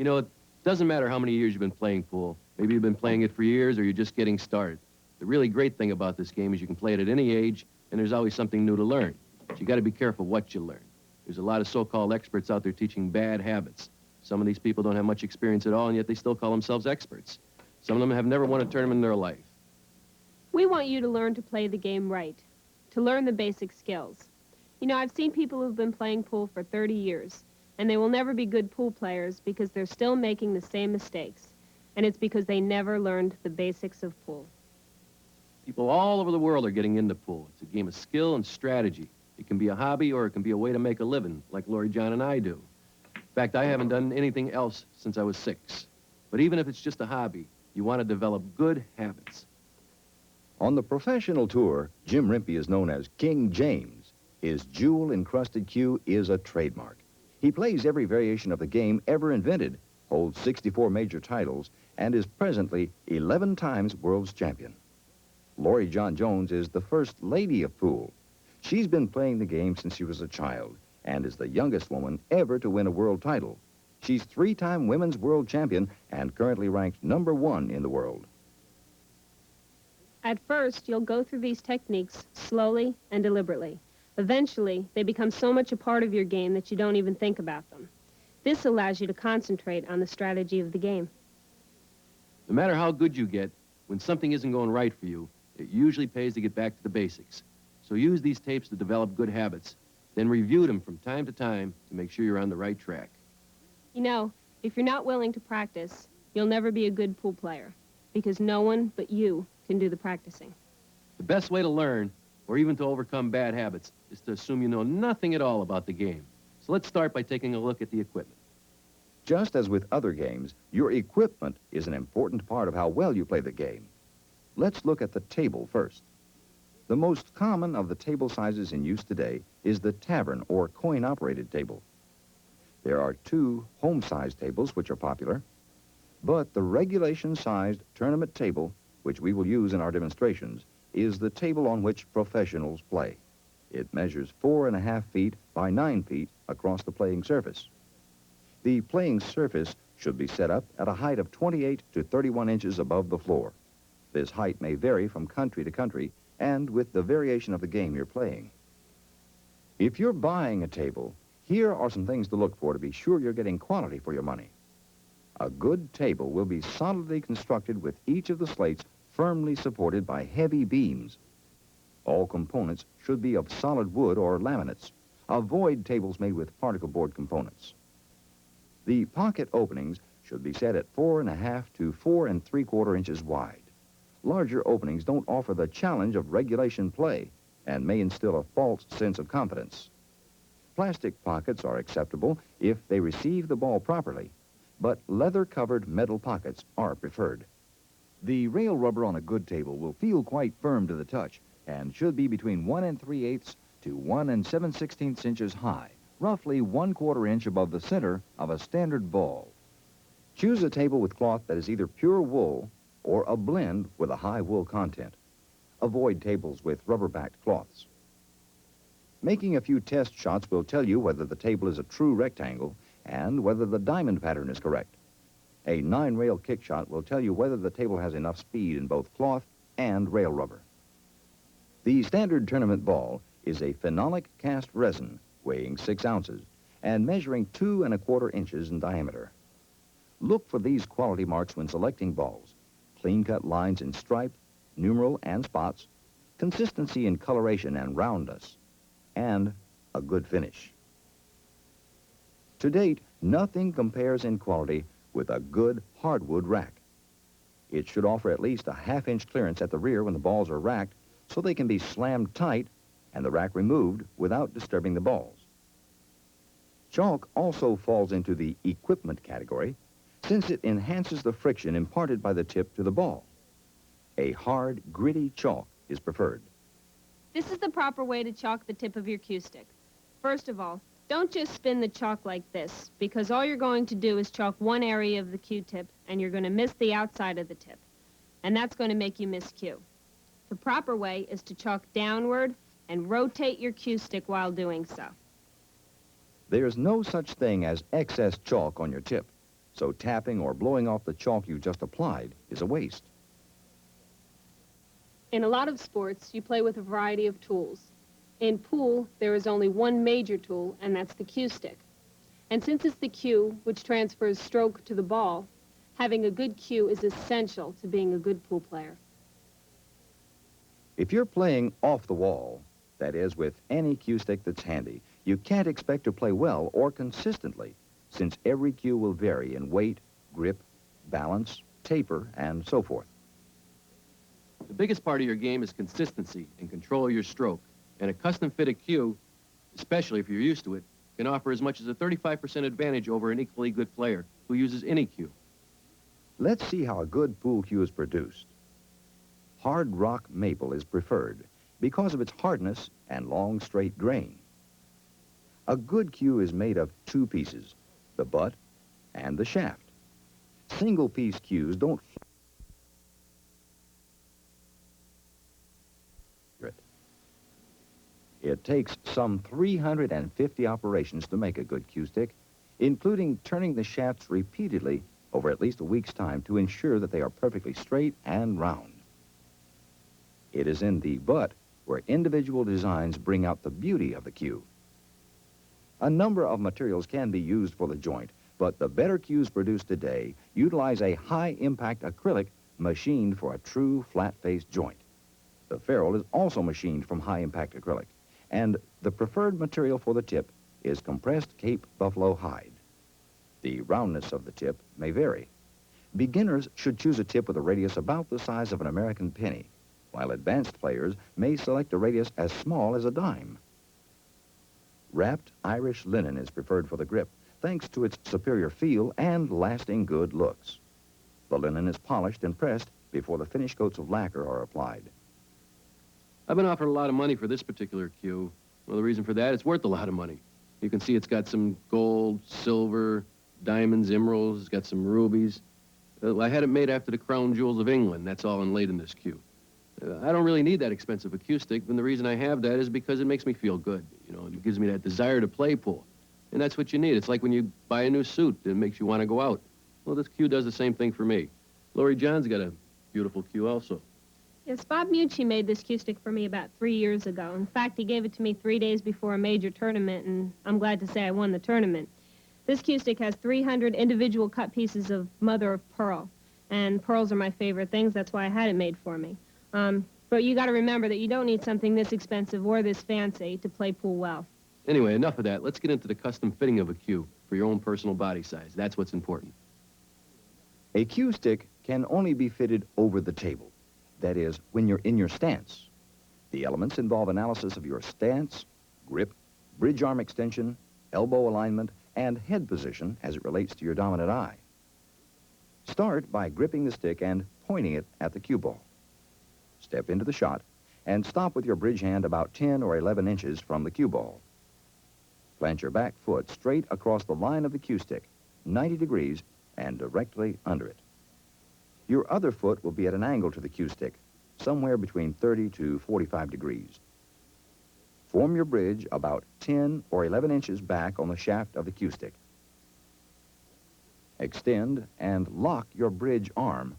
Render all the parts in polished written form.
You know, it doesn't matter how many years you've been playing pool. Maybe you've been playing it for years or you're just getting started. The really great thing about this game is you can play it at any age, and there's always something new to learn. But you got to be careful what you learn. There's a lot of so-called experts out there teaching bad habits. Some of these people don't have much experience at all, and yet they still call themselves experts. Some of them have never won a tournament in their life. We want you to learn to play the game right, to learn the basic skills. You know, I've seen people who've been playing pool for 30 years, and they will never be good pool players because they're still making the same mistakes. And it's because they never learned the basics of pool. People all over the world are getting into pool. It's a game of skill and strategy. It can be a hobby or it can be a way to make a living, like Lori John and I do. In fact, I haven't done anything else since I was 6. But even if it's just a hobby, you want to develop good habits. On the professional tour, Jim Rimpey is known as King James. His jewel-encrusted cue is a trademark. He plays every variation of the game ever invented, holds 64 major titles, and is presently 11 times world's champion. Lori John Jones is the first lady of pool. She's been playing the game since she was a child and is the youngest woman ever to win a world title. She's 3-time women's world champion and currently ranked #1 in the world. At first, you'll go through these techniques slowly and deliberately. Eventually, they become so much a part of your game that you don't even think about them. This allows you to concentrate on the strategy of the game. No matter how good you get, when something isn't going right for you, it usually pays to get back to the basics. So use these tapes to develop good habits, then review them from time to time to make sure you're on the right track. You know, if you're not willing to practice, you'll never be a good pool player, because no one but you can do the practicing. The best way to learn, or even to overcome bad habits, is to assume you know nothing at all about the game. So let's start by taking a look at the equipment. Just as with other games, your equipment is an important part of how well you play the game. Let's look at the table first. The most common of the table sizes in use today is the tavern or coin-operated table. There are 2 home-sized tables which are popular, but the regulation-sized tournament table, which we will use in our demonstrations, is the table on which professionals play. It measures 4.5 feet by 9 feet across the playing surface. The playing surface should be set up at a height of 28 to 31 inches above the floor. This height may vary from country to country and with the variation of the game you're playing. If you're buying a table, here are some things to look for to be sure you're getting quality for your money. A good table will be solidly constructed with each of the slates firmly supported by heavy beams. All components should be of solid wood or laminates. Avoid tables made with particle board components. The pocket openings should be set at 4.5 to 4 3/4 inches wide. Larger openings don't offer the challenge of regulation play and may instill a false sense of confidence. Plastic pockets are acceptable if they receive the ball properly, but leather-covered metal pockets are preferred. The rail rubber on a good table will feel quite firm to the touch and should be between 1 3/8 to 1 7/16 inches high, roughly 1/4 inch above the center of a standard ball. Choose a table with cloth that is either pure wool or a blend with a high wool content. Avoid tables with rubber-backed cloths. Making a few test shots will tell you whether the table is a true rectangle and whether the diamond pattern is correct. A 9-rail kick shot will tell you whether the table has enough speed in both cloth and rail rubber. The standard tournament ball is a phenolic cast resin weighing 6 ounces and measuring 2 1/4 inches in diameter. Look for these quality marks when selecting balls: clean-cut lines in stripe, numeral, and spots, consistency in coloration and roundness, and a good finish. To date, nothing compares in quality with a good hardwood rack. It should offer at least a 1/2 inch clearance at the rear when the balls are racked so they can be slammed tight and the rack removed without disturbing the balls. Chalk also falls into the equipment category since it enhances the friction imparted by the tip to the ball. A hard, gritty chalk is preferred. This is the proper way to chalk the tip of your cue stick. First of all, don't just spin the chalk like this, because all you're going to do is chalk one area of the cue tip, and you're going to miss the outside of the tip. And that's going to make you miss cue. The proper way is to chalk downward and rotate your cue stick while doing so. There's no such thing as excess chalk on your tip. so tapping or blowing off the chalk you just applied is a waste. In a lot of sports, you play with a variety of tools. In pool, there is only one major tool, and that's the cue stick. And since it's the cue which transfers stroke to the ball, having a good cue is essential to being a good pool player. If you're playing off the wall, that is, with any cue stick that's handy, you can't expect to play well or consistently, since every cue will vary in weight, grip, balance, taper, and so forth. The biggest part of your game is consistency and control of your stroke. And a custom-fitted cue, especially if you're used to it, can offer as much as a 35% advantage over an equally good player who uses any cue. Let's see how a good pool cue is produced. Hard rock maple is preferred because of its hardness and long, straight grain. A good cue is made of two pieces, the butt and the shaft. Single-piece cues don't It takes some 350 operations to make a good cue stick, including turning the shafts repeatedly over at least a week's time to ensure that they are perfectly straight and round. It is in the butt where individual designs bring out the beauty of the cue. A number of materials can be used for the joint, but the better cues produced today utilize a high-impact acrylic machined for a true flat-faced joint. The ferrule is also machined from high-impact acrylic, and the preferred material for the tip is compressed Cape buffalo hide. The roundness of the tip may vary. Beginners should choose a tip with a radius about the size of an American penny, while advanced players may select a radius as small as a dime. Wrapped Irish linen is preferred for the grip, thanks to its superior feel and lasting good looks. The linen is polished and pressed before the finish coats of lacquer are applied. I've been offered a lot of money for this particular cue. Well, the reason for that, it's worth a lot of money. You can see it's got some gold, silver, diamonds, emeralds, it's got some rubies. I had it made after the crown jewels of England. That's all inlaid in this cue. I don't really need that expensive a cue stick, and the reason I have that is because it makes me feel good. You know, it gives me that desire to play pool. And that's what you need. It's like when you buy a new suit, it makes you want to go out. Well, this cue does the same thing for me. Laurie John's got a beautiful cue also. Yes, Bob Mucci made this cue stick for me about 3 years ago. In fact, he gave it to me 3 days before a major tournament, and I'm glad to say I won the tournament. This cue stick has 300 individual cut pieces of mother of pearl, and pearls are my favorite things. That's why I had it made for me. But you got to remember that you don't need something this expensive or this fancy to play pool well. Anyway, enough of that. Let's get into the custom fitting of a cue for your own personal body size. That's what's important. A cue stick can only be fitted over the table. That is, when you're in your stance. The elements involve analysis of your stance, grip, bridge arm extension, elbow alignment, and head position as it relates to your dominant eye. Start by gripping the stick and pointing it at the cue ball. Step into the shot and stop with your bridge hand about 10 or 11 inches from the cue ball. Plant your back foot straight across the line of the cue stick, 90 degrees, and directly under it. Your other foot will be at an angle to the cue stick, somewhere between 30 to 45 degrees. Form your bridge about 10 or 11 inches back on the shaft of the cue stick. Extend and lock your bridge arm.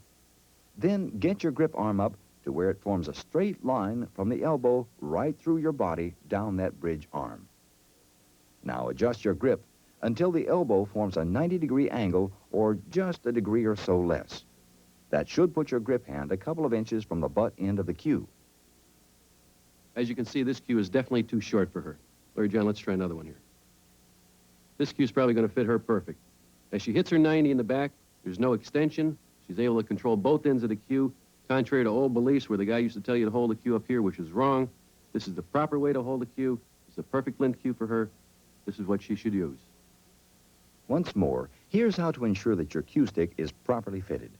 Then get your grip arm up to where it forms a straight line from the elbow right through your body down that bridge arm. Now adjust your grip until the elbow forms a 90-degree angle or just a degree or so less. That should put your grip hand a couple of inches from the butt end of the cue. As you can see, this cue is definitely too short for her. Laurie John, let's try another one here. This cue's probably going to fit her perfect. As she hits her 90 in the back, there's no extension. She's able to control both ends of the cue, contrary to old beliefs where the guy used to tell you to hold the cue up here, which is wrong. This is the proper way to hold the cue. It's a perfect length cue for her. This is what she should use. Once more, here's how to ensure that your cue stick is properly fitted.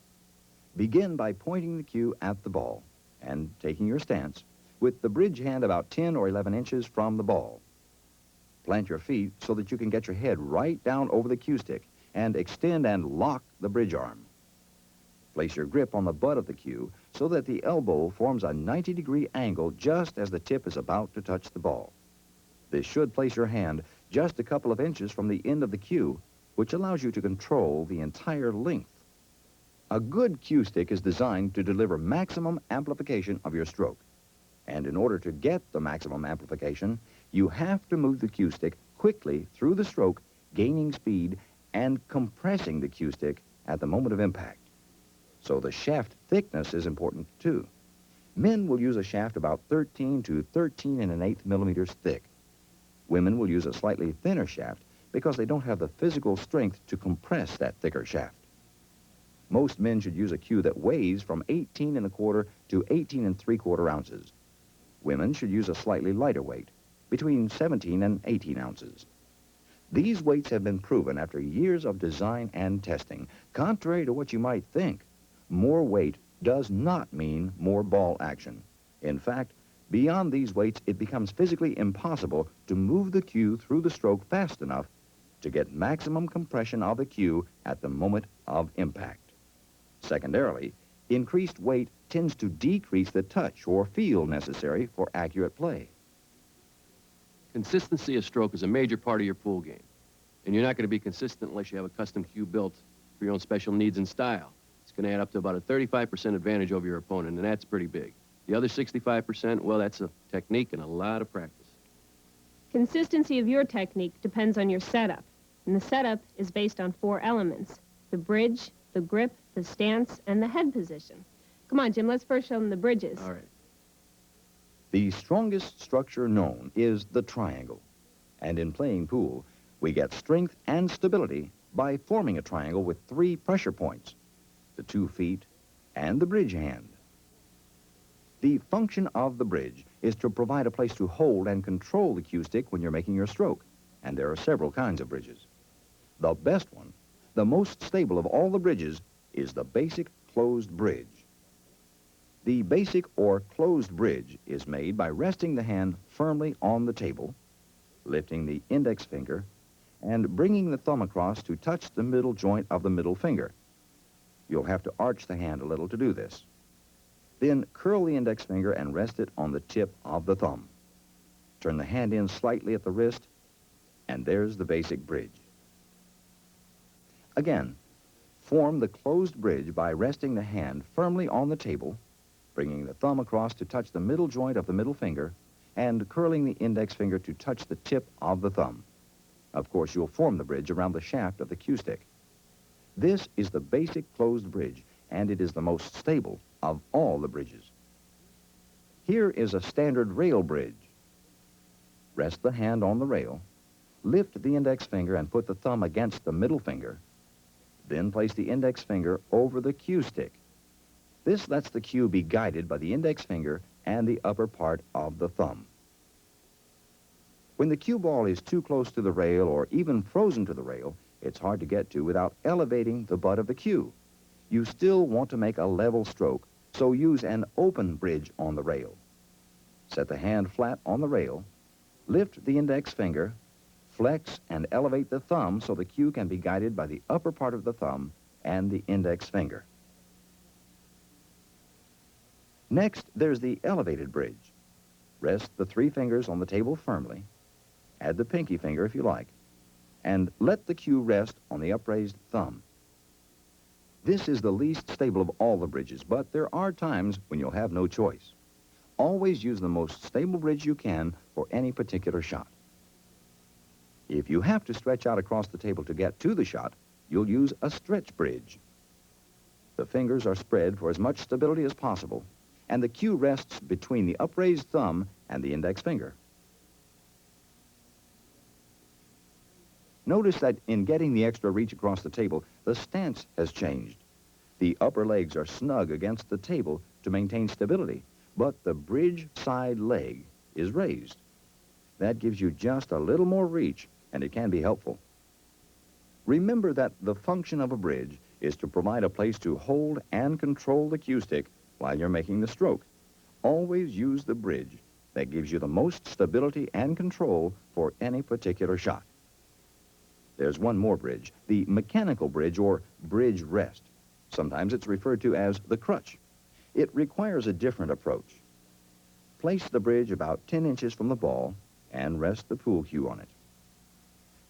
Begin by pointing the cue at the ball and taking your stance with the bridge hand about 10 or 11 inches from the ball. Plant your feet so that you can get your head right down over the cue stick and extend and lock the bridge arm. Place your grip on the butt of the cue so that the elbow forms a 90-degree angle just as the tip is about to touch the ball. This should place your hand just a couple of inches from the end of the cue which allows you to control the entire length. A good cue stick is designed to deliver maximum amplification of your stroke. And in order to get the maximum amplification, you have to move the cue stick quickly through the stroke, gaining speed and compressing the cue stick at the moment of impact. So the shaft thickness is important too. Men will use a shaft about 13 to 13 1/8 millimeters thick. Women will use a slightly thinner shaft because they don't have the physical strength to compress that thicker shaft. Most men should use a cue that weighs from 18 1/4 to 18 3/4 ounces. Women should use a slightly lighter weight, between 17 and 18 ounces. These weights have been proven after years of design and testing. Contrary to what you might think, more weight does not mean more ball action. In fact, beyond these weights, it becomes physically impossible to move the cue through the stroke fast enough to get maximum compression of the cue at the moment of impact. Secondarily, increased weight tends to decrease the touch or feel necessary for accurate play. Consistency of stroke is a major part of your pool game. And you're not going to be consistent unless you have a custom cue built for your own special needs and style. It's going to add up to about a 35% advantage over your opponent, and that's pretty big. The other 65%, well, that's a technique and a lot of practice. Consistency of your technique depends on your setup. And the setup is based on 4 elements: the bridge, the grip, the stance, and the head position. Come on, Jim, let's first show them the bridges. All right. The strongest structure known is the triangle. And in playing pool, we get strength and stability by forming a triangle with 3 pressure points: the 2 feet and the bridge hand. The function of the bridge is to provide a place to hold and control the cue stick when you're making your stroke. And there are several kinds of bridges. The best one, the most stable of all the bridges, is the basic closed bridge. The basic or closed bridge is made by resting the hand firmly on the table, lifting the index finger, and bringing the thumb across to touch the middle joint of the middle finger. You'll have to arch the hand a little to do this. Then curl the index finger and rest it on the tip of the thumb. Turn the hand in slightly at the wrist, and there's the basic bridge. Again, form the closed bridge by resting the hand firmly on the table, bringing the thumb across to touch the middle joint of the middle finger, and curling the index finger to touch the tip of the thumb. Of course, you'll form the bridge around the shaft of the cue stick. This is the basic closed bridge, and it is the most stable of all the bridges. Here is a standard rail bridge. Rest the hand on the rail, lift the index finger and put the thumb against the middle finger, then place the index finger over the cue stick. This lets the cue be guided by the index finger and the upper part of the thumb. When the cue ball is too close to the rail or even frozen to the rail, it's hard to get to without elevating the butt of the cue. You still want to make a level stroke, so use an open bridge on the rail. Set the hand flat on the rail, lift the index finger, flex and elevate the thumb so the cue can be guided by the upper part of the thumb and the index finger. Next, there's the elevated bridge. Rest the 3 fingers on the table firmly, add the pinky finger if you like, and let the cue rest on the upraised thumb. This is the least stable of all the bridges, but there are times when you'll have no choice. Always use the most stable bridge you can for any particular shot. If you have to stretch out across the table to get to the shot, you'll use a stretch bridge. The fingers are spread for as much stability as possible, and the cue rests between the upraised thumb and the index finger. Notice that in getting the extra reach across the table, the stance has changed. The upper legs are snug against the table to maintain stability, but the bridge side leg is raised. That gives you just a little more reach, and it can be helpful. Remember that the function of a bridge is to provide a place to hold and control the cue stick while you're making the stroke. Always use the bridge that gives you the most stability and control for any particular shot. There's one more bridge, the mechanical bridge or bridge rest. Sometimes it's referred to as the crutch. It requires a different approach. Place the bridge about 10 inches from the ball and rest the pool cue on it.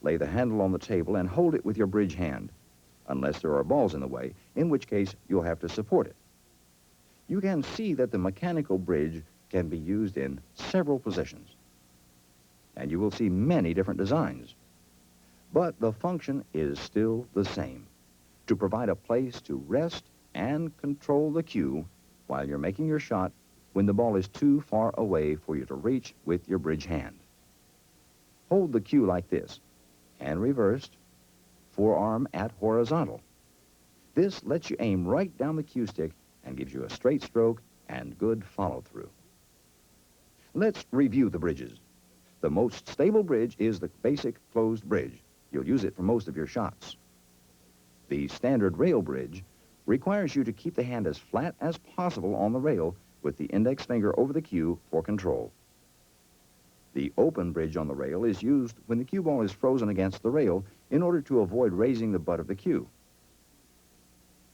lay the handle on the table and hold it with your bridge hand, unless there are balls in the way, in which case you'll have to support it. You can see that the mechanical bridge can be used in several positions, and you will see many different designs. But the function is still the same, to provide a place to rest and control the cue while you're making your shot when the ball is too far away for you to reach with your bridge hand. Hold the cue like this, and reversed, forearm at horizontal. This lets you aim right down the cue stick and gives you a straight stroke and good follow-through. Let's review the bridges. The most stable bridge is the basic closed bridge. You'll use it for most of your shots. The standard rail bridge requires you to keep the hand as flat as possible on the rail with the index finger over the cue for control. The open bridge on the rail is used when the cue ball is frozen against the rail in order to avoid raising the butt of the cue.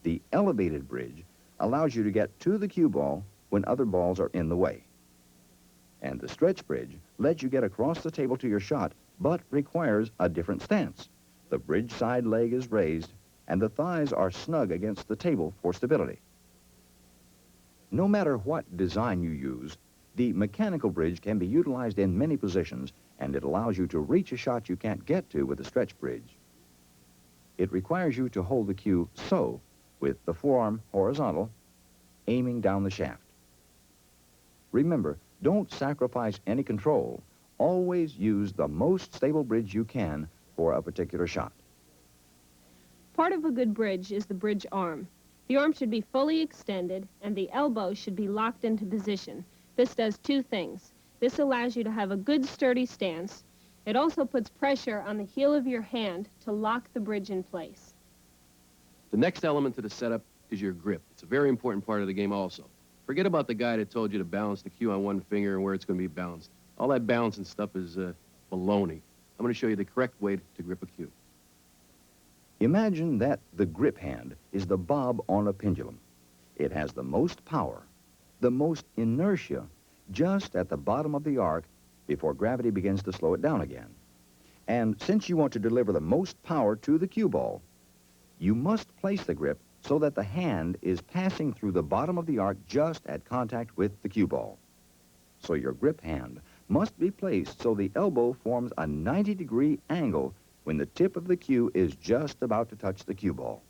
The elevated bridge allows you to get to the cue ball when other balls are in the way. And the stretch bridge lets you get across the table to your shot, but requires a different stance. The bridge side leg is raised, and the thighs are snug against the table for stability. No matter what design you use, the mechanical bridge can be utilized in many positions, and it allows you to reach a shot you can't get to with the stretch bridge. It requires you to hold the cue so, with the forearm horizontal, aiming down the shaft. Remember, don't sacrifice any control. Always use the most stable bridge you can for a particular shot. Part of a good bridge is the bridge arm. The arm should be fully extended, and the elbow should be locked into position. This does two things. This allows you to have a good sturdy stance. It also puts pressure on the heel of your hand to lock the bridge in place. The next element to the setup is your grip. It's a very important part of the game also. Forget about the guy that told you to balance the cue on one finger and where it's going to be balanced. All that balancing stuff is baloney. I'm going to show you the correct way to grip a cue. Imagine that the grip hand is the bob on a pendulum. It has the most power, the most inertia, just at the bottom of the arc before gravity begins to slow it down again. And since you want to deliver the most power to the cue ball, you must place the grip so that the hand is passing through the bottom of the arc just at contact with the cue ball. So your grip hand must be placed so the elbow forms a 90-degree angle when the tip of the cue is just about to touch the cue ball.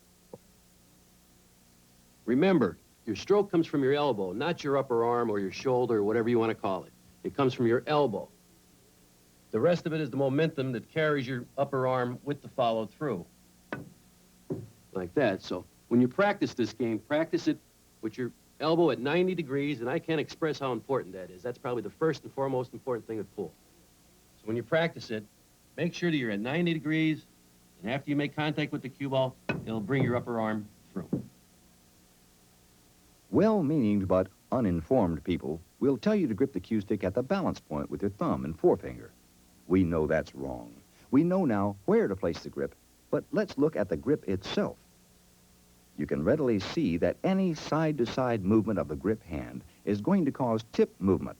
Remember, your stroke comes from your elbow, not your upper arm or your shoulder or whatever you want to call it. It comes from your elbow. The rest of it is the momentum that carries your upper arm with the follow-through. Like that. So when you practice this game, practice it with your elbow at 90 degrees, and I can't express how important that is. That's probably the first and foremost important thing with pool. So when you practice it, make sure that you're at 90 degrees, and after you make contact with the cue ball, it'll bring your upper arm through. Well-meaning but uninformed people will tell you to grip the cue stick at the balance point with your thumb and forefinger. We know that's wrong. We know now where to place the grip, but let's look at the grip itself. You can readily see that any side-to-side movement of the grip hand is going to cause tip movement,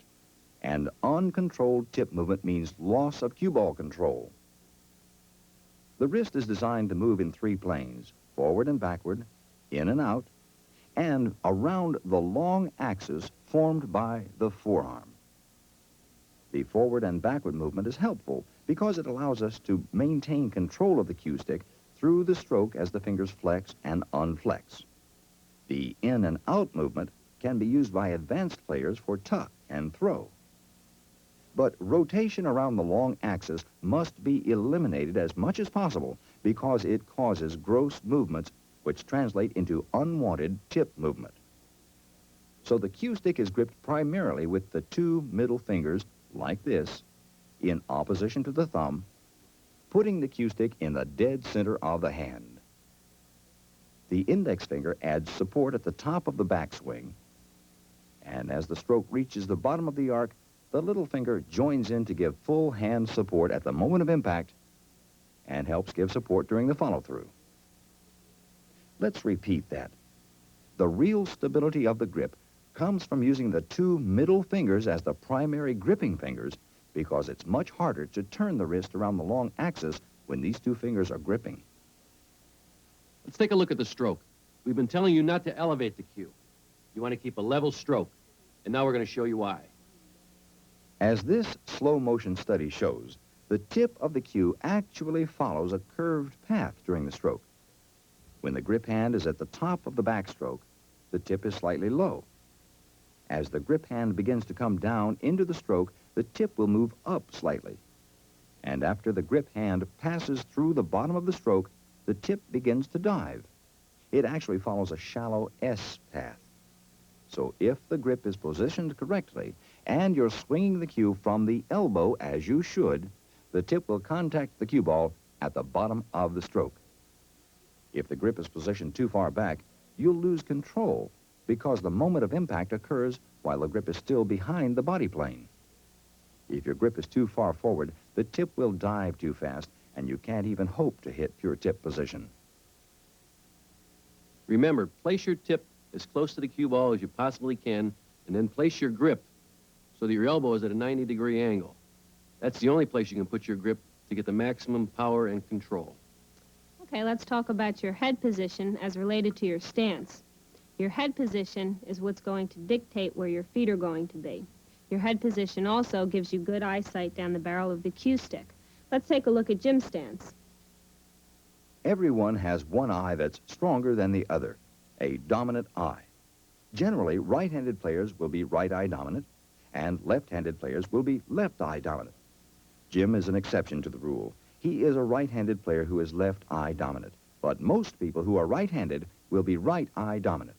and uncontrolled tip movement means loss of cue ball control. The wrist is designed to move in three planes, forward and backward, in and out, and around the long axis formed by the forearm. The forward and backward movement is helpful because it allows us to maintain control of the cue stick through the stroke as the fingers flex and unflex. The in and out movement can be used by advanced players for tuck and throw. But rotation around the long axis must be eliminated as much as possible because it causes gross movements which translate into unwanted tip movement. So the cue stick is gripped primarily with the two middle fingers, like this, in opposition to the thumb, putting the cue stick in the dead center of the hand. The index finger adds support at the top of the backswing, and as the stroke reaches the bottom of the arc, the little finger joins in to give full hand support at the moment of impact and helps give support during the follow-through. Let's repeat that. The real stability of the grip comes from using the two middle fingers as the primary gripping fingers because it's much harder to turn the wrist around the long axis when these two fingers are gripping. Let's take a look at the stroke. We've been telling you not to elevate the cue. You want to keep a level stroke. And now we're going to show you why. As this slow motion study shows, the tip of the cue actually follows a curved path during the stroke. When the grip hand is at the top of the backstroke, the tip is slightly low. As the grip hand begins to come down into the stroke, the tip will move up slightly. And after the grip hand passes through the bottom of the stroke, the tip begins to dive. It actually follows a shallow S path. So if the grip is positioned correctly and you're swinging the cue from the elbow as you should, the tip will contact the cue ball at the bottom of the stroke. If the grip is positioned too far back, you'll lose control because the moment of impact occurs while the grip is still behind the body plane. If your grip is too far forward, the tip will dive too fast and you can't even hope to hit pure tip position. Remember, place your tip as close to the cue ball as you possibly can, and then place your grip so that your elbow is at a 90-degree angle. That's the only place you can put your grip to get the maximum power and control. Okay, let's talk about your head position as related to your stance. Your head position is what's going to dictate where your feet are going to be. Your head position also gives you good eyesight down the barrel of the cue stick. Let's take a look at Jim's stance. Everyone has one eye that's stronger than the other, a dominant eye. Generally, right-handed players will be right-eye dominant, and left-handed players will be left-eye dominant. Jim is an exception to the rule. He is a right-handed player who is left-eye dominant, but most people who are right-handed will be right-eye dominant.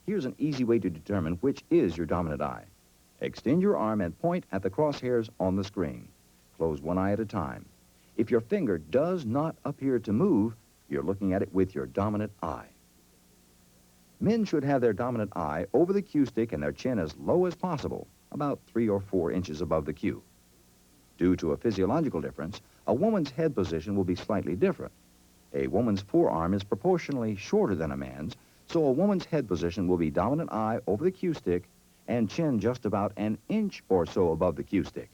Here's an easy way to determine which is your dominant eye. Extend your arm and point at the crosshairs on the screen. Close one eye at a time. If your finger does not appear to move, you're looking at it with your dominant eye. Men should have their dominant eye over the cue stick and their chin as low as possible, about 3 or 4 inches above the cue. Due to a physiological difference, a woman's head position will be slightly different. A woman's forearm is proportionally shorter than a man's, so a woman's head position will be dominant eye over the cue stick and chin just about an inch or so above the cue stick.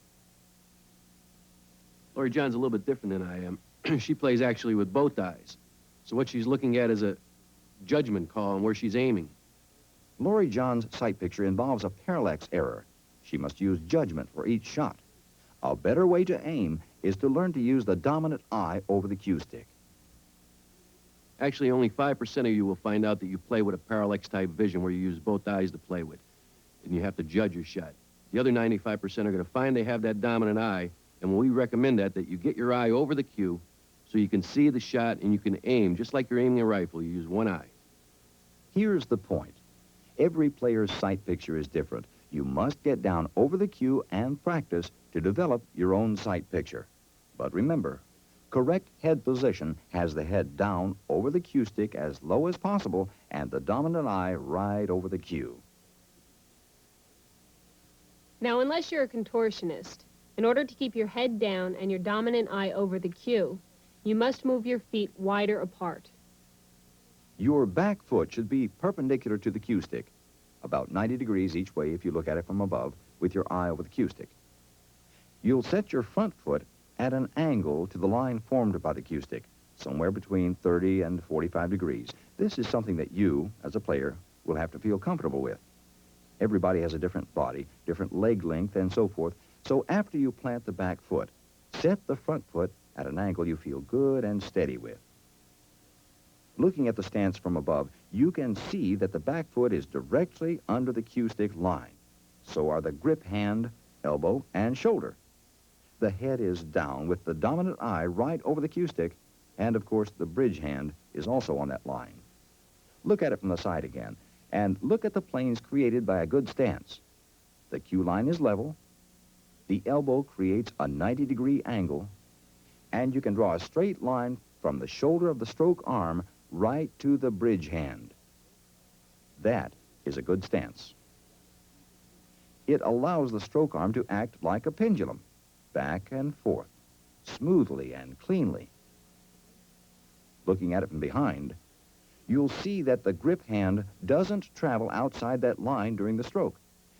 Lori John's a little bit different than I am. She plays actually with both eyes. So what she's looking at is a judgment call on where she's aiming. Lori John's sight picture involves a parallax error. She must use judgment for each shot. A better way to aim is to learn to use the dominant eye over the cue stick. Actually, only 5% of you will find out that you play with a parallax-type vision where you use both eyes to play with, and you have to judge your shot. The other 95% are going to find they have that dominant eye, and when we recommend that you get your eye over the cue so you can see the shot and you can aim, just like you're aiming a rifle. You use one eye. Here's the point. Every player's sight picture is different. You must get down over the cue and practice to develop your own sight picture. But remember, correct head position has the head down over the cue stick as low as possible and the dominant eye right over the cue. Now, unless you're a contortionist, in order to keep your head down and your dominant eye over the cue, you must move your feet wider apart. Your back foot should be perpendicular to the cue stick, about 90 degrees each way if you look at it from above, with your eye over the cue stick. You'll set your front foot at an angle to the line formed by the cue stick, somewhere between 30 and 45 degrees. This is something that you, as a player, will have to feel comfortable with. Everybody has a different body, different leg length, and so forth. So after you plant the back foot, set the front foot at an angle you feel good and steady with. Looking at the stance from above, you can see that the back foot is directly under the cue stick line. So are the grip hand, elbow, and shoulder. The head is down with the dominant eye right over the cue stick, and of course the bridge hand is also on that line. Look at it from the side again, and look at the planes created by a good stance. The cue line is level, the elbow creates a 90-degree angle, and you can draw a straight line from the shoulder of the stroke arm right to the bridge hand. That is a good stance. It allows the stroke arm to act like a pendulum, back and forth, smoothly and cleanly. Looking at it from behind, you'll see that the grip hand doesn't travel outside that line during the stroke.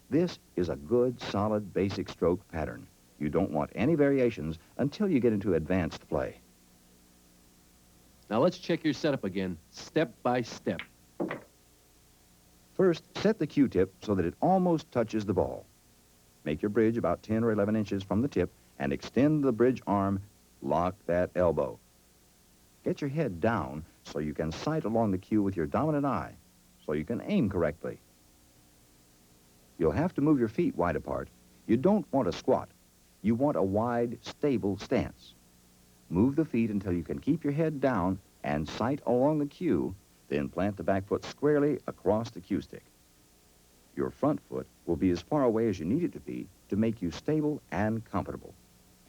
This is a good, solid, basic stroke pattern. You don't want any variations until you get into advanced play. Now let's check your setup again, step by step. First, set the Q-tip so that it almost touches the ball. Make your bridge about 10 or 11 inches from the tip and extend the bridge arm. Lock that elbow. Get your head down so you can sight along the cue with your dominant eye, so you can aim correctly. You'll have to move your feet wide apart. You don't want a squat. You want a wide, stable stance. Move the feet until you can keep your head down and sight along the cue, then plant the back foot squarely across the cue stick. Your front foot will be as far away as you need it to be to make you stable and comfortable,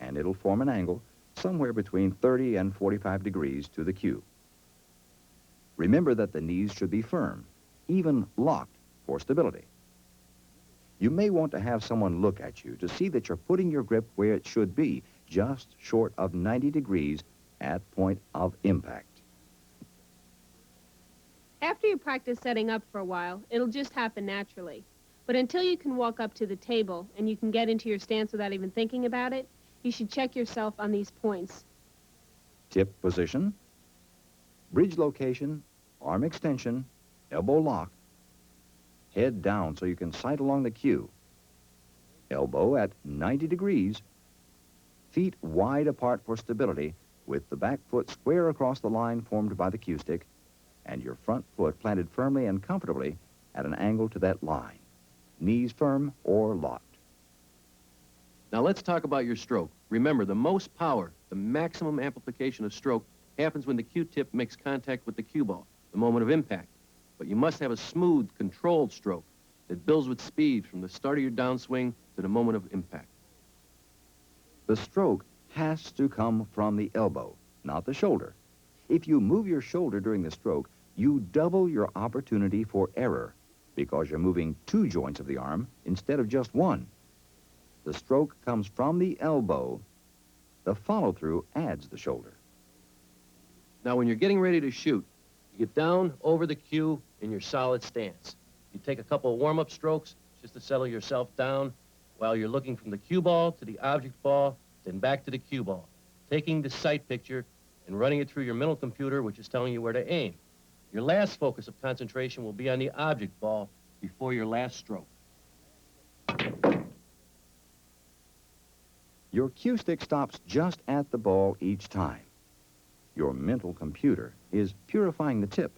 and it'll form an angle somewhere between 30 and 45 degrees to the cue. Remember that the knees should be firm, even locked for stability. You may want to have someone look at you to see that you're putting your grip where it should be, just short of 90 degrees at point of impact. After you practice setting up for a while, it'll just happen naturally. But until you can walk up to the table and you can get into your stance without even thinking about it, you should check yourself on these points. Tip position, bridge location, arm extension, elbow lock, head down so you can sight along the cue, elbow at 90 degrees, feet wide apart for stability with the back foot square across the line formed by the cue stick, and your front foot planted firmly and comfortably at an angle to that line, knees firm or locked. Now let's talk about your stroke. Remember, the most power, the maximum amplification of stroke, happens when the Q-tip makes contact with the cue ball, the moment of impact. But you must have a smooth, controlled stroke that builds with speed from the start of your downswing to the moment of impact. The stroke has to come from the elbow, not the shoulder. If you move your shoulder during the stroke, you double your opportunity for error because you're moving two joints of the arm instead of just one. The stroke comes from the elbow. The follow-through adds the shoulder. Now, when you're getting ready to shoot, you get down over the cue in your solid stance. You take a couple of warm-up strokes just to settle yourself down while you're looking from the cue ball to the object ball, then back to the cue ball, taking the sight picture and running it through your mental computer, which is telling you where to aim. Your last focus of concentration will be on the object ball before your last stroke. Your cue stick stops just at the ball each time. Your mental computer is purifying the tip.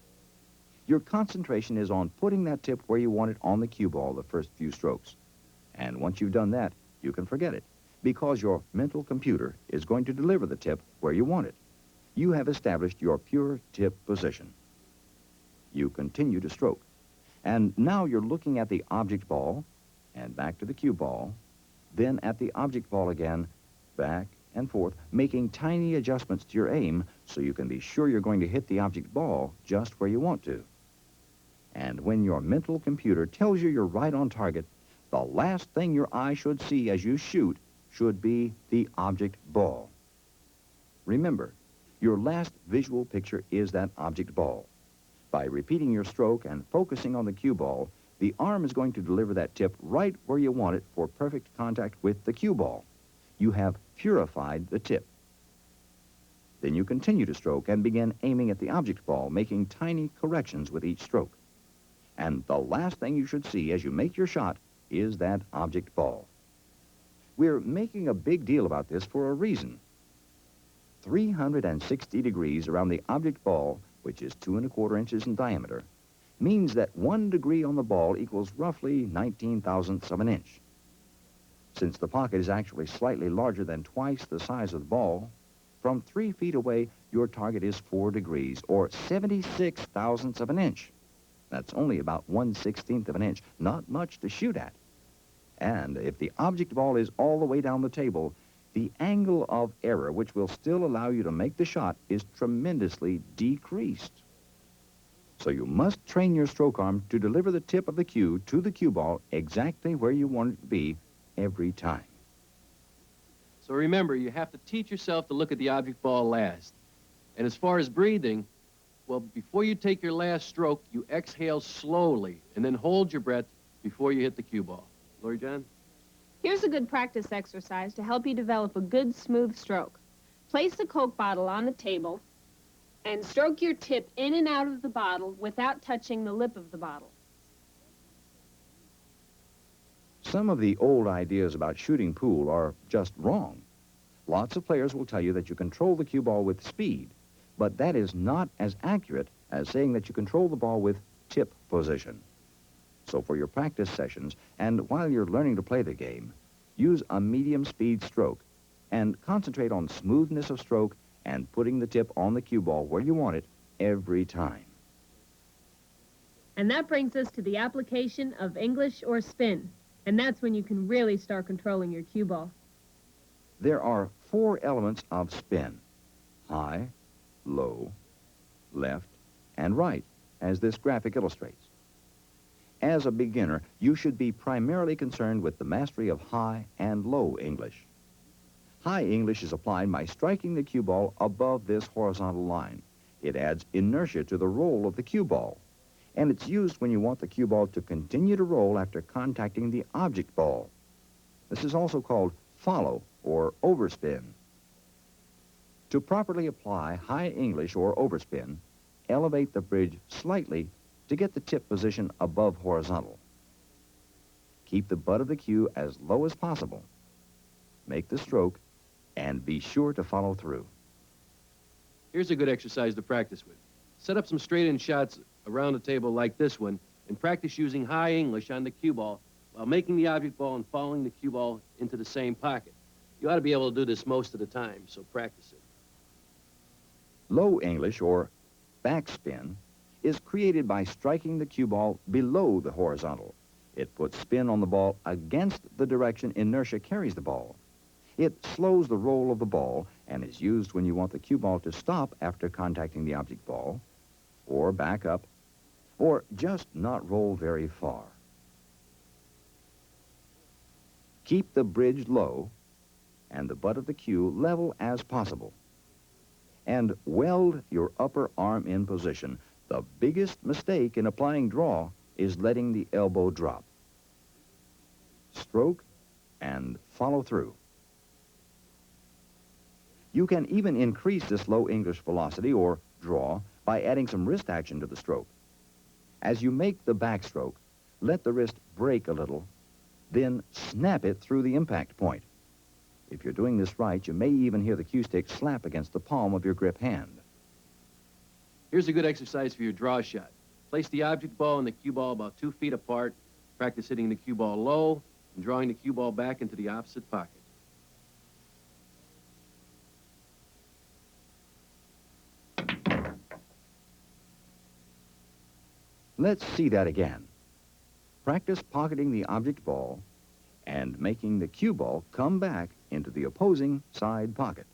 Your concentration is on putting that tip where you want it on the cue ball the first few strokes. And once you've done that, you can forget it, because your mental computer is going to deliver the tip where you want it. You have established your pure tip position. You continue to stroke. And now you're looking at the object ball, and back to the cue ball, then at the object ball again, back and forth, making tiny adjustments to your aim so you can be sure you're going to hit the object ball just where you want to. And when your mental computer tells you you're right on target, the last thing your eye should see as you shoot should be the object ball. Remember, your last visual picture is that object ball. By repeating your stroke and focusing on the cue ball, the arm is going to deliver that tip right where you want it for perfect contact with the cue ball. You have purified the tip. Then you continue to stroke and begin aiming at the object ball, making tiny corrections with each stroke. And the last thing you should see as you make your shot is that object ball. We're making a big deal about this for a reason. 360 degrees around the object ball, which is 2 1/4 inches in diameter, means that 1 degree on the ball equals roughly 19 thousandths of an inch. Since the pocket is actually slightly larger than twice the size of the ball, from 3 feet away, your target is 4 degrees, or 76 thousandths of an inch. That's only about 1/16 of an inch, not much to shoot at. And if the object ball is all the way down the table, the angle of error, which will still allow you to make the shot, is tremendously decreased. So you must train your stroke arm to deliver the tip of the cue to the cue ball exactly where you want it to be every time. So remember, you have to teach yourself to look at the object ball last. And as far as breathing, well, before you take your last stroke, you exhale slowly and then hold your breath before you hit the cue ball. Lori John? Here's a good practice exercise to help you develop a good, smooth stroke. Place the Coke bottle on the table And stroke your tip in and out of the bottle without touching the lip of the bottle. Some of the old ideas about shooting pool are just wrong. Lots of players will tell you that you control the cue ball with speed, but that is not as accurate as saying that you control the ball with tip position. So for your practice sessions, and while you're learning to play the game, use a medium speed stroke and concentrate on smoothness of stroke and putting the tip on the cue ball where you want it every time. And that brings us to the application of English or spin. And that's when you can really start controlling your cue ball. There are 4 elements of spin: high, low, left, and right, as this graphic illustrates. As a beginner, you should be primarily concerned with the mastery of high and low English. High English is applied by striking the cue ball above this horizontal line. It adds inertia to the roll of the cue ball, and it's used when you want the cue ball to continue to roll after contacting the object ball. This is also called follow or overspin. To properly apply high English or overspin, elevate the bridge slightly to get the tip position above horizontal. Keep the butt of the cue as low as possible. Make the stroke, and be sure to follow through. Here's a good exercise to practice with. Set up some straight-in shots around a table like this one and practice using high English on the cue ball while making the object ball and following the cue ball into the same pocket. You ought to be able to do this most of the time, so practice it. Low English, or backspin, is created by striking the cue ball below the horizontal. It puts spin on the ball against the direction inertia carries the ball. It slows the roll of the ball and is used when you want the cue ball to stop after contacting the object ball, or back up, or just not roll very far. Keep the bridge low and the butt of the cue level as possible. And weld your upper arm in position. The biggest mistake in applying draw is letting the elbow drop. Stroke and follow through. You can even increase this low English velocity or draw by adding some wrist action to the stroke. As you make the backstroke, let the wrist break a little, then snap it through the impact point. If you're doing this right, you may even hear the cue stick slap against the palm of your grip hand. Here's a good exercise for your draw shot. Place the object ball and the cue ball about 2 feet apart. Practice hitting the cue ball low and drawing the cue ball back into the opposite pocket. Let's see that again. Practice pocketing the object ball and making the cue ball come back into the opposing side pocket.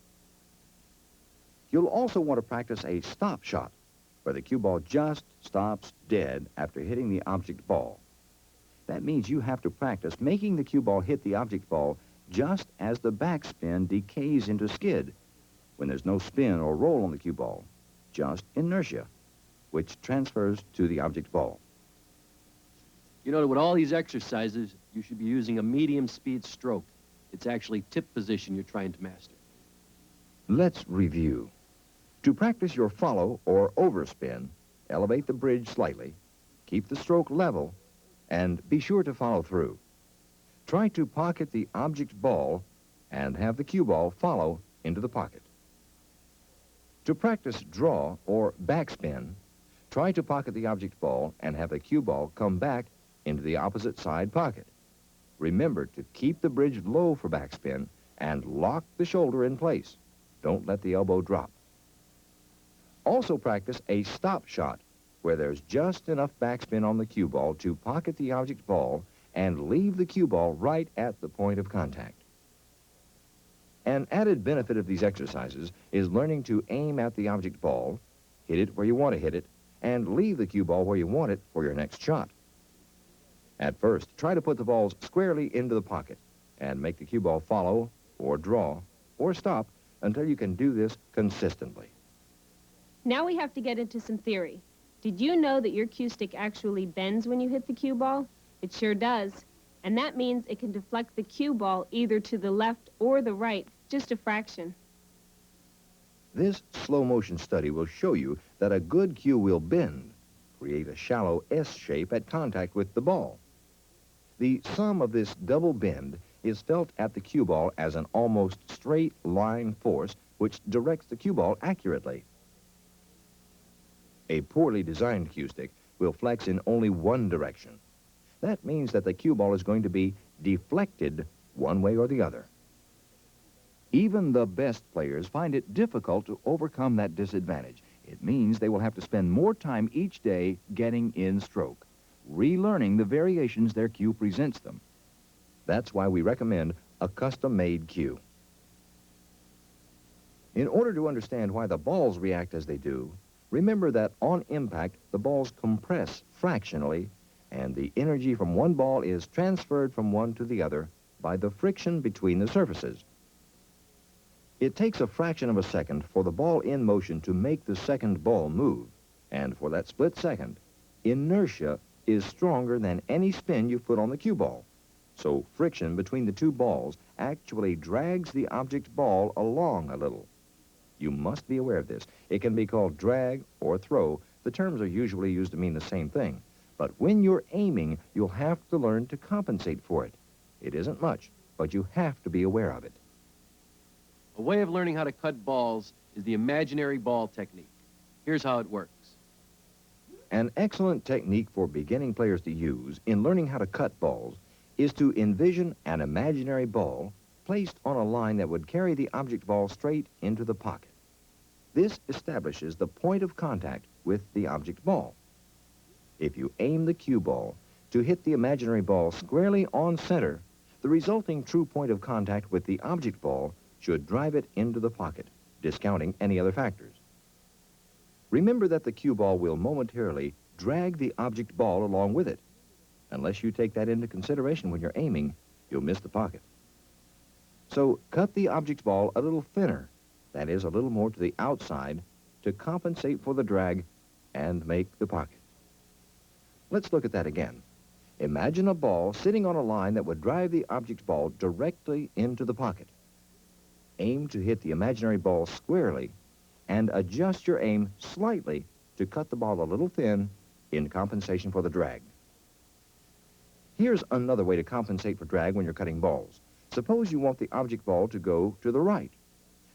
You'll also want to practice a stop shot, where the cue ball just stops dead after hitting the object ball. That means you have to practice making the cue ball hit the object ball just as the backspin decays into skid, when there's no spin or roll on the cue ball, just inertia, which transfers to the object ball. You know, with all these exercises, you should be using a medium speed stroke. It's actually tip position you're trying to master. Let's review. To practice your follow or overspin, elevate the bridge slightly, keep the stroke level, and be sure to follow through. Try to pocket the object ball and have the cue ball follow into the pocket. To practice draw or backspin, try to pocket the object ball and have the cue ball come back into the opposite side pocket. Remember to keep the bridge low for backspin and lock the shoulder in place. Don't let the elbow drop. Also practice a stop shot, where there's just enough backspin on the cue ball to pocket the object ball and leave the cue ball right at the point of contact. An added benefit of these exercises is learning to aim at the object ball, hit it where you want to hit it, and leave the cue ball where you want it for your next shot. At first, try to put the balls squarely into the pocket and make the cue ball follow or draw or stop until you can do this consistently. Now we have to get into some theory. Did you know that your cue stick actually bends when you hit the cue ball? It sure does. And that means it can deflect the cue ball either to the left or the right, just a fraction. This slow-motion study will show you that a good cue will bend, create a shallow S shape at contact with the ball. The sum of this double bend is felt at the cue ball as an almost straight line force which directs the cue ball accurately. A poorly designed cue stick will flex in only one direction. That means that the cue ball is going to be deflected one way or the other. Even the best players find it difficult to overcome that disadvantage. It means they will have to spend more time each day getting in stroke, relearning the variations their cue presents them. That's why we recommend a custom-made cue. In order to understand why the balls react as they do, remember that on impact, the balls compress fractionally, and the energy from one ball is transferred from one to the other by the friction between the surfaces. It takes a fraction of a second for the ball in motion to make the second ball move, and for that split second, inertia is stronger than any spin you put on the cue ball. So friction between the two balls actually drags the object ball along a little. You must be aware of this. It can be called drag or throw. The terms are usually used to mean the same thing. But when you're aiming, you'll have to learn to compensate for it. It isn't much, but you have to be aware of it. A way of learning how to cut balls is the imaginary ball technique. Here's how it works. An excellent technique for beginning players to use in learning how to cut balls is to envision an imaginary ball placed on a line that would carry the object ball straight into the pocket. This establishes the point of contact with the object ball. If you aim the cue ball to hit the imaginary ball squarely on center, the resulting true point of contact with the object ball should drive it into the pocket, discounting any other factors. Remember that the cue ball will momentarily drag the object ball along with it. Unless you take that into consideration when you're aiming, you'll miss the pocket. So cut the object ball a little thinner, that is, a little more to the outside, to compensate for the drag and make the pocket. Let's look at that again. Imagine a ball sitting on a line that would drive the object ball directly into the pocket. Aim to hit the imaginary ball squarely and adjust your aim slightly to cut the ball a little thin in compensation for the drag. Here's another way to compensate for drag when you're cutting balls. Suppose you want the object ball to go to the right.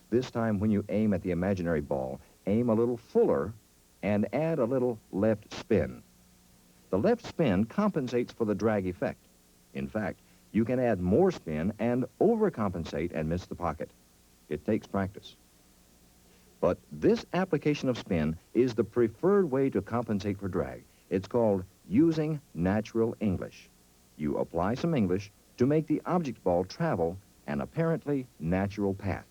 This time when you aim at the imaginary ball, aim a little fuller and add a little left spin. The left spin compensates for the drag effect. In fact, you can add more spin and overcompensate and miss the pocket. It takes practice. But this application of spin is the preferred way to compensate for drag. It's called using natural English. You apply some English to make the object ball travel an apparently natural path.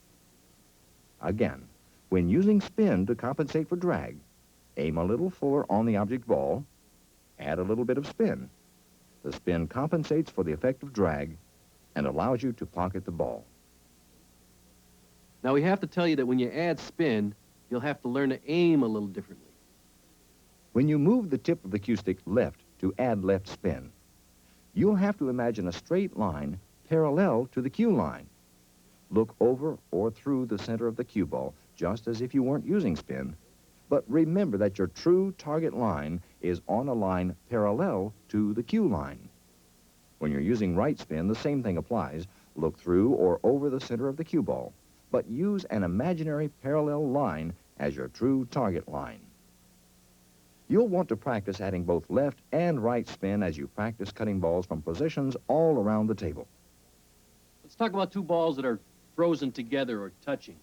Again, when using spin to compensate for drag, aim a little fuller on the object ball, add a little bit of spin. The spin compensates for the effect of drag and allows you to pocket the ball. Now, we have to tell you that when you add spin, you'll have to learn to aim a little differently. When you move the tip of the cue stick left to add left spin, you'll have to imagine a straight line parallel to the cue line. Look over or through the center of the cue ball, just as if you weren't using spin, but remember that your true target line is on a line parallel to the cue line. When you're using right spin, the same thing applies. Look through or over the center of the cue ball, but use an imaginary parallel line as your true target line. You'll want to practice adding both left and right spin as you practice cutting balls from positions all around the table. Let's talk about two balls that are frozen together or touching.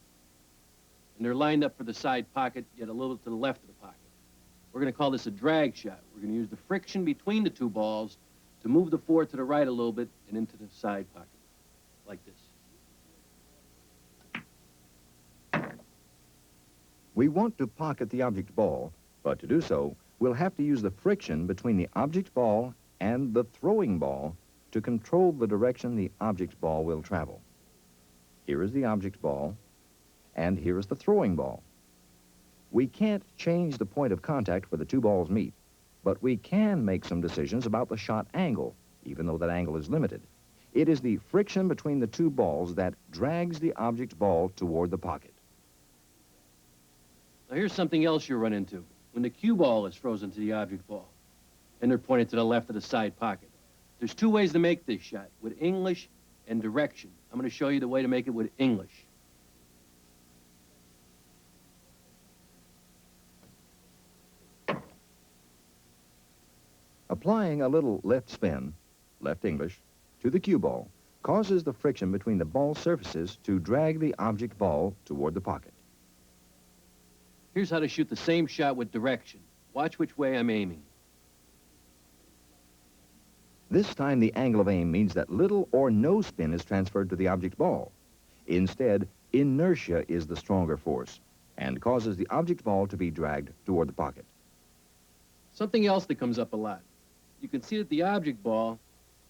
And they're lined up for the side pocket, yet a little to the left of the pocket. We're going to call this a drag shot. We're going to use the friction between the two balls to move the four to the right a little bit and into the side pocket, like this. We want to pocket the object ball, but to do so, we'll have to use the friction between the object ball and the throwing ball to control the direction the object ball will travel. Here is the object ball, and here is the throwing ball. We can't change the point of contact where the two balls meet, but we can make some decisions about the shot angle, even though that angle is limited. It is the friction between the two balls that drags the object ball toward the pocket. Now here's something else you'll run into. When the cue ball is frozen to the object ball, and they're pointed to the left of the side pocket. There's two ways to make this shot, with English and direction. I'm going to show you the way to make it with English. Applying a little left spin, left English, to the cue ball causes the friction between the ball surfaces to drag the object ball toward the pocket. Here's how to shoot the same shot with direction. Watch which way I'm aiming. This time the angle of aim means that little or no spin is transferred to the object ball. Instead, inertia is the stronger force and causes the object ball to be dragged toward the pocket. Something else that comes up a lot. You can see that the object ball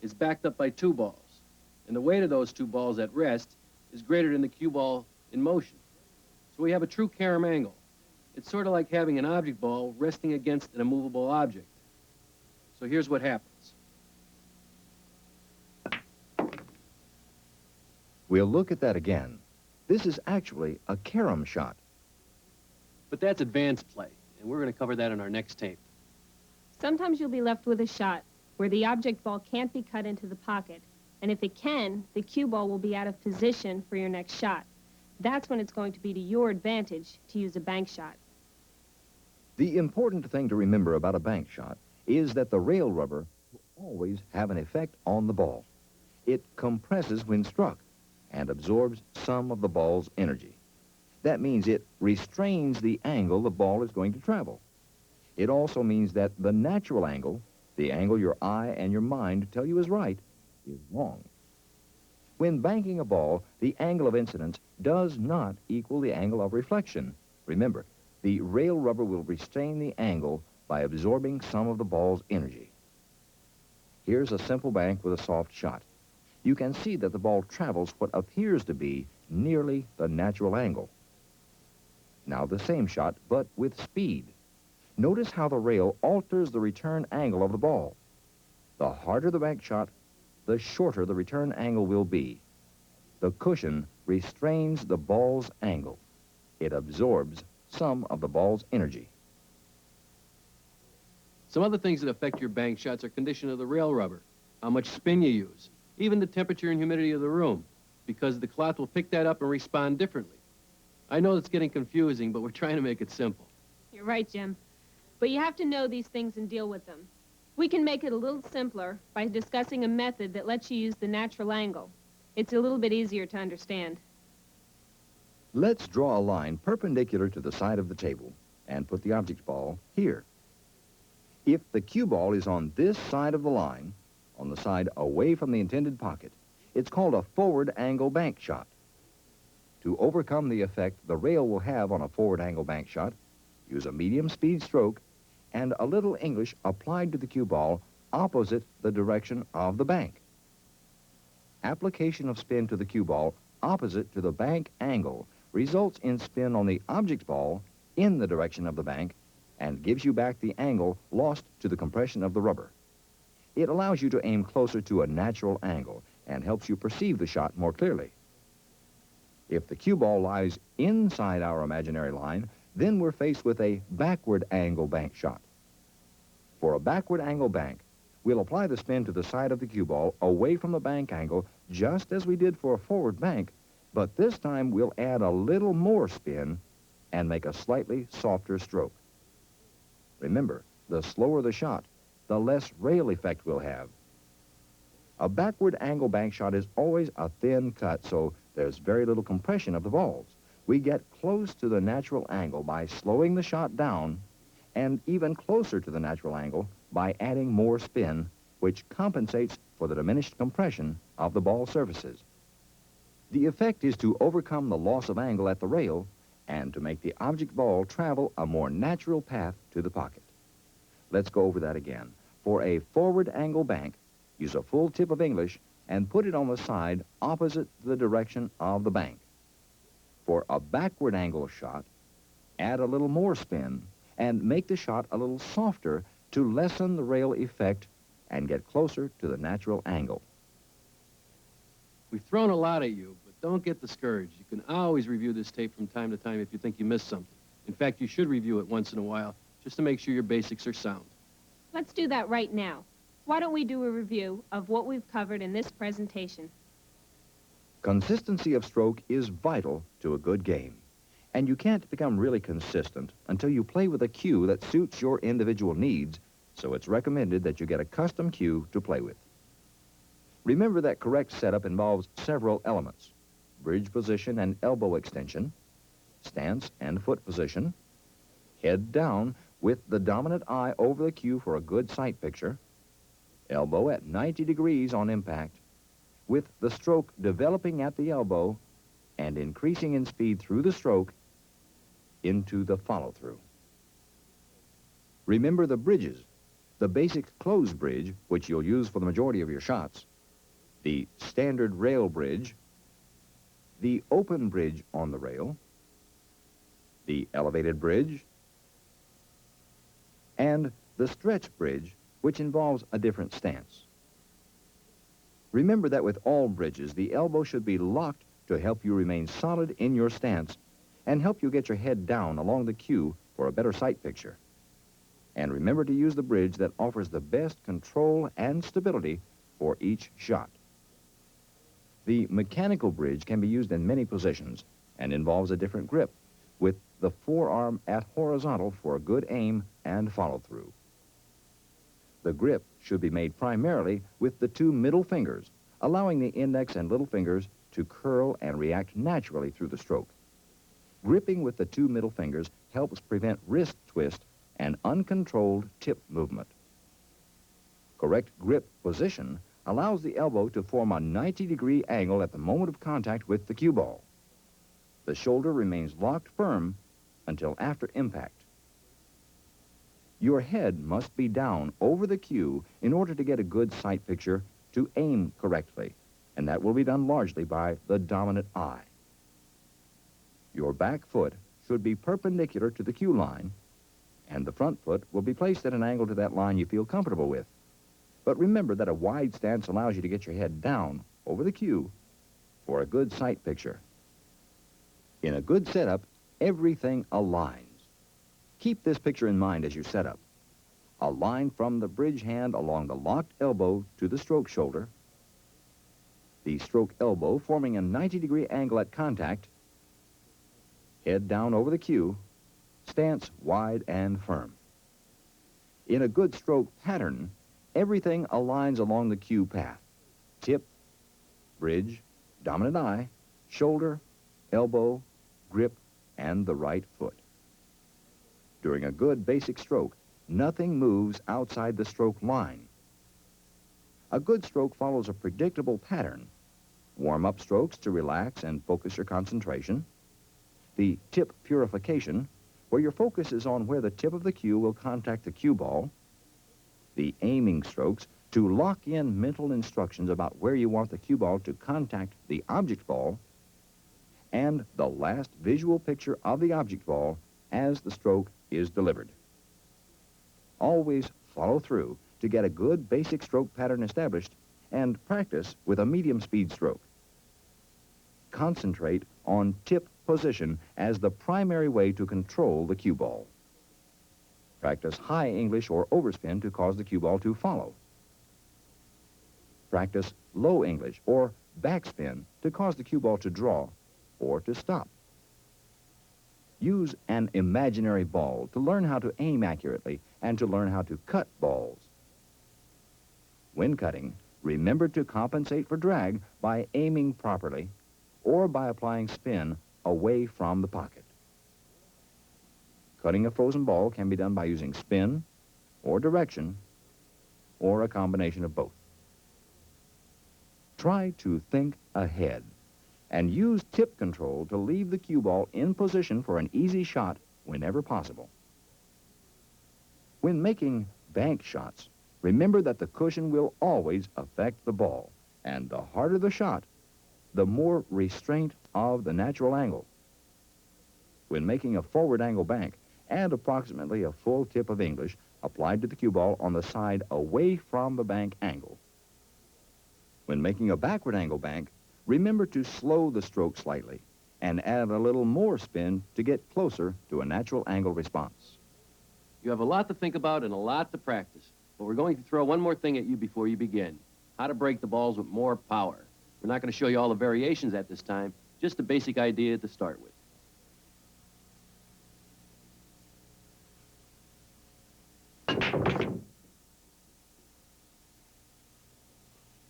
is backed up by two balls, and the weight of those two balls at rest is greater than the cue ball in motion. So we have a true carom angle. It's sort of like having an object ball resting against an immovable object. So here's what happens. We'll look at that again. This is actually a carom shot. But that's advanced play, and we're going to cover that in our next tape. Sometimes you'll be left with a shot where the object ball can't be cut into the pocket, and if it can, the cue ball will be out of position for your next shot. That's when it's going to be to your advantage to use a bank shot. The important thing to remember about a bank shot is that the rail rubber will always have an effect on the ball. It compresses when struck and absorbs some of the ball's energy. That means it restrains the angle the ball is going to travel. It also means that the natural angle, the angle your eye and your mind tell you is right, is wrong. When banking a ball, the angle of incidence does not equal the angle of reflection. Remember, the rail rubber will restrain the angle by absorbing some of the ball's energy. Here's a simple bank with a soft shot. You can see that the ball travels what appears to be nearly the natural angle. Now the same shot, but with speed. Notice how the rail alters the return angle of the ball. The harder the bank shot, the shorter the return angle will be. The cushion restrains the ball's angle. It absorbs some of the ball's energy. Some other things that affect your bank shots are condition of the rail rubber, how much spin you use, even the temperature and humidity of the room, because the cloth will pick that up and respond differently. I know it's getting confusing, but we're trying to make it simple. You're right, Jim. But you have to know these things and deal with them. We can make it a little simpler by discussing a method that lets you use the natural angle. It's a little bit easier to understand. Let's draw a line perpendicular to the side of the table and put the object ball here. If the cue ball is on this side of the line, on the side away from the intended pocket, it's called a forward angle bank shot. To overcome the effect the rail will have on a forward angle bank shot, use a medium speed stroke and a little English applied to the cue ball opposite the direction of the bank. Application of spin to the cue ball opposite to the bank angle results in spin on the object ball in the direction of the bank and gives you back the angle lost to the compression of the rubber. It allows you to aim closer to a natural angle and helps you perceive the shot more clearly. If the cue ball lies inside our imaginary line, then we're faced with a backward angle bank shot. For a backward angle bank, we'll apply the spin to the side of the cue ball away from the bank angle just as we did for a forward bank, but this time we'll add a little more spin and make a slightly softer stroke. Remember, the slower the shot, the less rail effect we'll have. A backward angle bank shot is always a thin cut, so there's very little compression of the balls. We get close to the natural angle by slowing the shot down and even closer to the natural angle by adding more spin, which compensates for the diminished compression of the ball surfaces. The effect is to overcome the loss of angle at the rail and to make the object ball travel a more natural path to the pocket. Let's go over that again. For a forward angle bank, use a full tip of English and put it on the side opposite the direction of the bank. For a backward angle shot, add a little more spin and make the shot a little softer to lessen the rail effect and get closer to the natural angle. We've thrown a lot at you, but don't get discouraged. You can always review this tape from time to time if you think you missed something. In fact, you should review it once in a while, just to make sure your basics are sound. Let's do that right now. Why don't we do a review of what we've covered in this presentation? Consistency of stroke is vital to a good game. And you can't become really consistent until you play with a cue that suits your individual needs, so it's recommended that you get a custom cue to play with. Remember that correct setup involves several elements: bridge position and elbow extension, stance and foot position, head down with the dominant eye over the cue for a good sight picture, elbow at 90 degrees on impact, with the stroke developing at the elbow and increasing in speed through the stroke into the follow-through. Remember the bridges: the basic closed bridge, which you'll use for the majority of your shots, the standard rail bridge, the open bridge on the rail, the elevated bridge, and the stretch bridge, which involves a different stance. Remember that with all bridges, the elbow should be locked to help you remain solid in your stance and help you get your head down along the cue for a better sight picture. And remember to use the bridge that offers the best control and stability for each shot. The mechanical bridge can be used in many positions and involves a different grip, with the forearm at horizontal for a good aim and follow-through. The grip should be made primarily with the two middle fingers, allowing the index and little fingers to curl and react naturally through the stroke. Gripping with the two middle fingers helps prevent wrist twist and uncontrolled tip movement. Correct grip position allows the elbow to form a 90-degree angle at the moment of contact with the cue ball. The shoulder remains locked firm until after impact. Your head must be down over the cue in order to get a good sight picture to aim correctly, and that will be done largely by the dominant eye. Your back foot should be perpendicular to the cue line, and the front foot will be placed at an angle to that line you feel comfortable with. But remember that a wide stance allows you to get your head down over the cue for a good sight picture. In a good setup, everything aligns. Keep this picture in mind as you set up. A line from the bridge hand along the locked elbow to the stroke shoulder, the stroke elbow forming a 90-degree angle at contact, head down over the cue, stance wide and firm. In a good stroke pattern, everything aligns along the cue path: tip, bridge, dominant eye, shoulder, elbow, grip, and the right foot. During a good basic stroke, nothing moves outside the stroke line. A good stroke follows a predictable pattern: warm-up strokes to relax and focus your concentration, the tip purification, where your focus is on where the tip of the cue will contact the cue ball, the aiming strokes to lock in mental instructions about where you want the cue ball to contact the object ball, and the last visual picture of the object ball as the stroke is delivered. Always follow through to get a good basic stroke pattern established, and practice with a medium speed stroke. Concentrate on tip position as the primary way to control the cue ball. Practice high English or overspin to cause the cue ball to follow. Practice low English or backspin to cause the cue ball to draw or to stop. Use an imaginary ball to learn how to aim accurately and to learn how to cut balls. When cutting, remember to compensate for drag by aiming properly or by applying spin away from the pocket. Cutting a frozen ball can be done by using spin or direction or a combination of both. Try to think ahead and use tip control to leave the cue ball in position for an easy shot whenever possible. When making bank shots, remember that the cushion will always affect the ball, and the harder the shot, the more restraint of the natural angle. When making a forward angle bank, add approximately a full tip of English applied to the cue ball on the side away from the bank angle. When making a backward angle bank, remember to slow the stroke slightly and add a little more spin to get closer to a natural angle response. You have a lot to think about and a lot to practice. But we're going to throw one more thing at you before you begin. How to break the balls with more power. We're not going to show you all the variations at this time, just the basic idea to start with.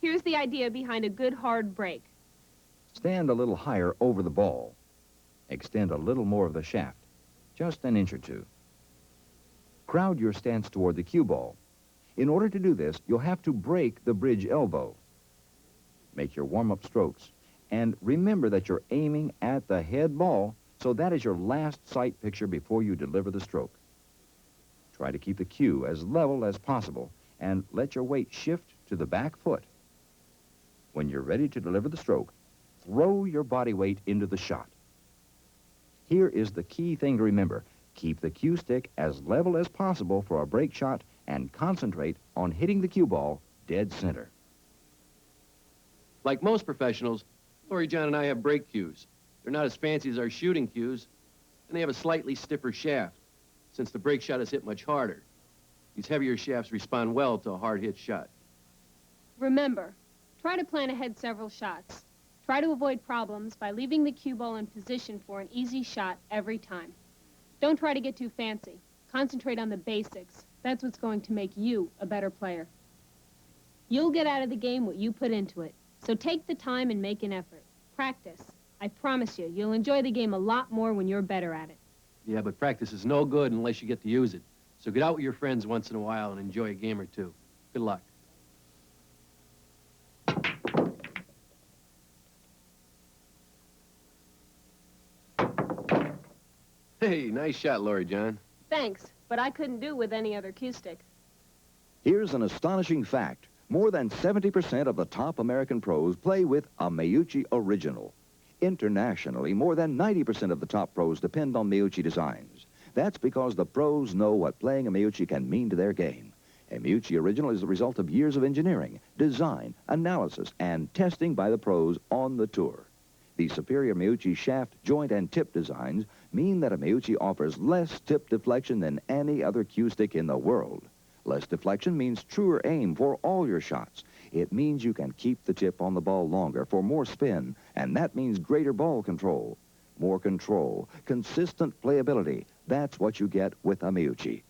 Here's the idea behind a good hard break. Stand a little higher over the ball. Extend a little more of the shaft, just an inch or two. Crowd your stance toward the cue ball. In order to do this, you'll have to break the bridge elbow. Make your warm-up strokes. And remember that you're aiming at the head ball, so that is your last sight picture before you deliver the stroke. Try to keep the cue as level as possible, and let your weight shift to the back foot. When you're ready to deliver the stroke, throw your body weight into the shot. Here is the key thing to remember. Keep the cue stick as level as possible for a break shot and concentrate on hitting the cue ball dead center. Like most professionals, Lori John and I have break cues. They're not as fancy as our shooting cues, and they have a slightly stiffer shaft, since the break shot is hit much harder. These heavier shafts respond well to a hard-hit shot. Remember, try to plan ahead several shots. Try to avoid problems by leaving the cue ball in position for an easy shot every time. Don't try to get too fancy. Concentrate on the basics. That's what's going to make you a better player. You'll get out of the game what you put into it. So take the time and make an effort. Practice. I promise you, you'll enjoy the game a lot more when you're better at it. Yeah, but practice is no good unless you get to use it. So get out with your friends once in a while and enjoy a game or two. Good luck. Hey, nice shot, Lori John. Thanks, but I couldn't do with any other cue stick. Here's an astonishing fact. More than 70% of the top American pros play with a Meucci original. Internationally, more than 90% of the top pros depend on Meucci designs. That's because the pros know what playing a Meucci can mean to their game. A Meucci original is the result of years of engineering, design, analysis, and testing by the pros on the tour. The superior Meucci shaft, joint, and tip designs mean that a Meucci offers less tip deflection than any other cue stick in the world. Less deflection means truer aim for all your shots. It means you can keep the tip on the ball longer for more spin, and that means greater ball control. More control, consistent playability, that's what you get with a Meucci.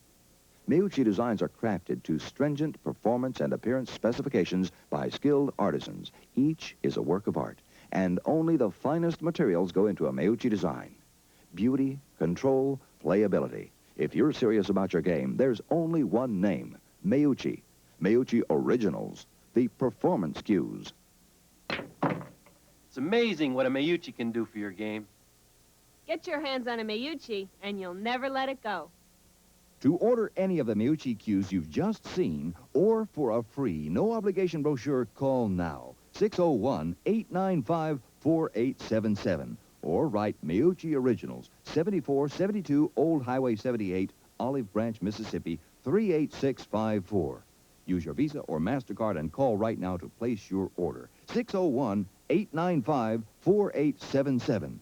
Meucci designs are crafted to stringent performance and appearance specifications by skilled artisans. Each is a work of art, and only the finest materials go into a Meucci design. Beauty, control, playability. If you're serious about your game, there's only one name, Meucci. Meucci Originals, the performance cues. It's amazing what a Meucci can do for your game. Get your hands on a Meucci, and you'll never let it go. To order any of the Meucci cues you've just seen, or for a free, no-obligation brochure, call now. 601-895-4877. Or write Meucci Originals, 7472 Old Highway 78, Olive Branch, Mississippi, 38654. Use your Visa or MasterCard and call right now to place your order. 601-895-4877.